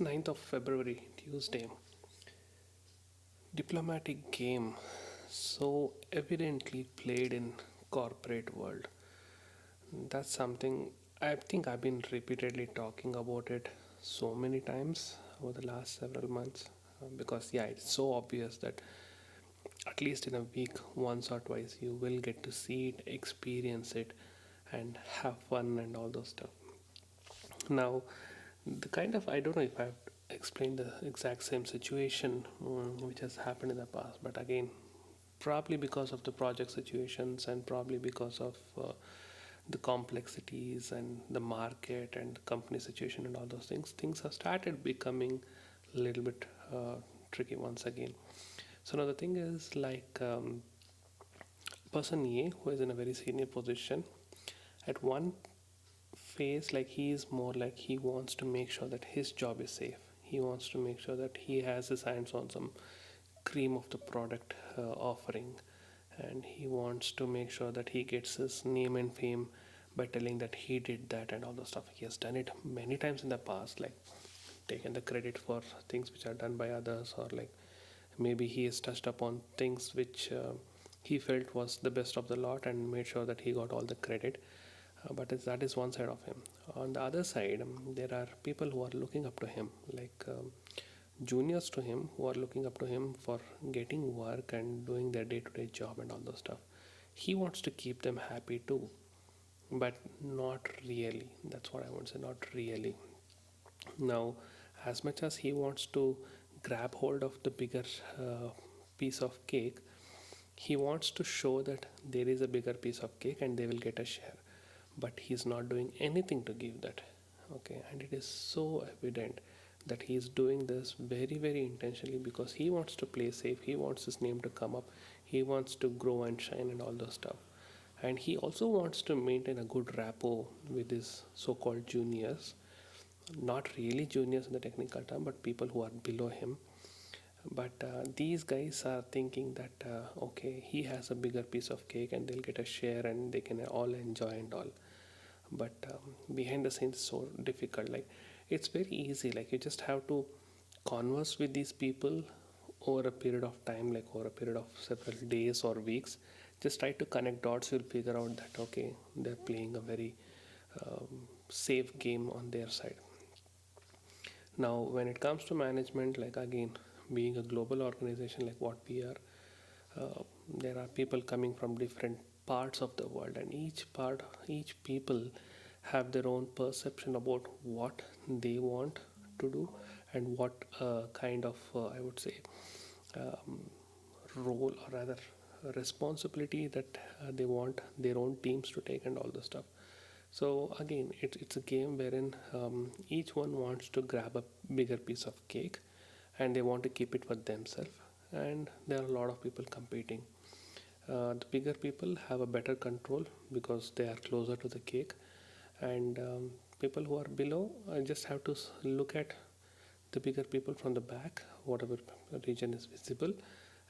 9th of February, Tuesday. Diplomatic game so evidently played in corporate world. That's something I think I've been repeatedly talking about it so many times over the last several months because yeah, it's so obvious that at least in a week, once or twice, you will get to see it, experience it, and have fun and all those stuff. Now, the kind of I don't know if I've explained the exact same situation which has happened in the past, but again, probably because of the project situations and probably because of the complexities and the market and the company situation and all those things have started becoming a little bit tricky once again. So now the thing is like person A who is in a very senior position at one phase, like he is more like he wants to make sure that his job is safe. He wants to make sure that he has his hands on some cream of the product offering, and he wants to make sure that he gets his name and fame by telling that he did that and all the stuff. He has done it many times in the past, like taken the credit for things which are done by others, or like maybe he has touched upon things which he felt was the best of the lot and made sure that he got all the credit. But that is one side of him. On the other side, there are people who are looking up to him, like juniors to him, who are looking up to him for getting work and doing their day-to-day job and all those stuff. He wants to keep them happy too, but not really. That's what I want to say, not really. Now, as much as he wants to grab hold of the bigger piece of cake, he wants to show that there is a bigger piece of cake and they will get a share, but he's not doing anything to give that. Okay, and it is so evident that he is doing this very, very intentionally because he wants to play safe, he wants his name to come up, he wants to grow and shine and all those stuff. And he also wants to maintain a good rapport with his so called juniors, not really juniors in the technical term, but people who are below him. But these guys are thinking that okay, he has a bigger piece of cake and they'll get a share and they can all enjoy and all. But behind the scenes, so difficult. Like it's very easy. Like you just have to converse with these people over a period of time, like over a period of several days or weeks. Just try to connect dots. You'll figure out that okay, they're playing a very safe game on their side. Now, when it comes to management, like again, being a global organization like what we are, there are people coming from different parts of the world, and each people have their own perception about what they want to do and what kind of, I would say, um, role or rather responsibility that they want their own teams to take and all the stuff. So again, it's a game wherein each one wants to grab a bigger piece of cake and they want to keep it for themselves. And there are a lot of people competing. The bigger people have a better control because they are closer to the cake, and people who are below just have to look at the bigger people from the back, whatever region is visible,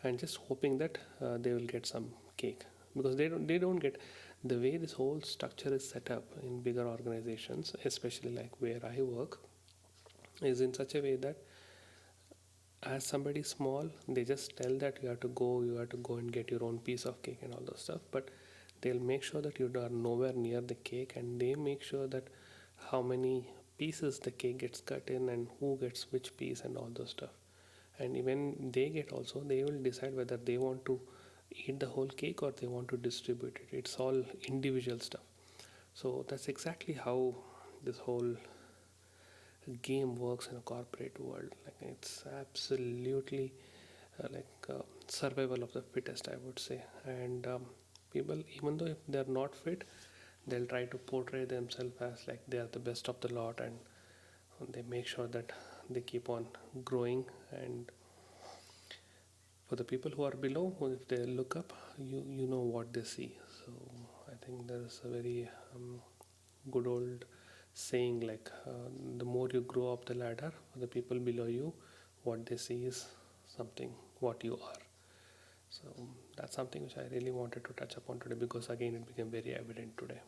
and just hoping that they will get some cake because they don't get the way this whole structure is set up in bigger organizations, especially like where I work, is in such a way that as somebody small, they just tell that you have to go and get your own piece of cake and all those stuff, but they'll make sure that you are nowhere near the cake, and they make sure that how many pieces the cake gets cut in and who gets which piece and all those stuff. And even they get also, they will decide whether they want to eat the whole cake or they want to distribute it. It's all individual stuff. So that's exactly how this whole game works in a corporate world. Like it's absolutely survival of the fittest, I would say. And people, even though if they're not fit, they'll try to portray themselves as like they are the best of the lot, and they make sure that they keep on growing. And for the people who are below, if they look up, you know what they see. So I think there's a very good old saying like the more you grow up the ladder, for the people below you, what they see is something what you are. So that's something which I really wanted to touch upon today because again it became very evident today.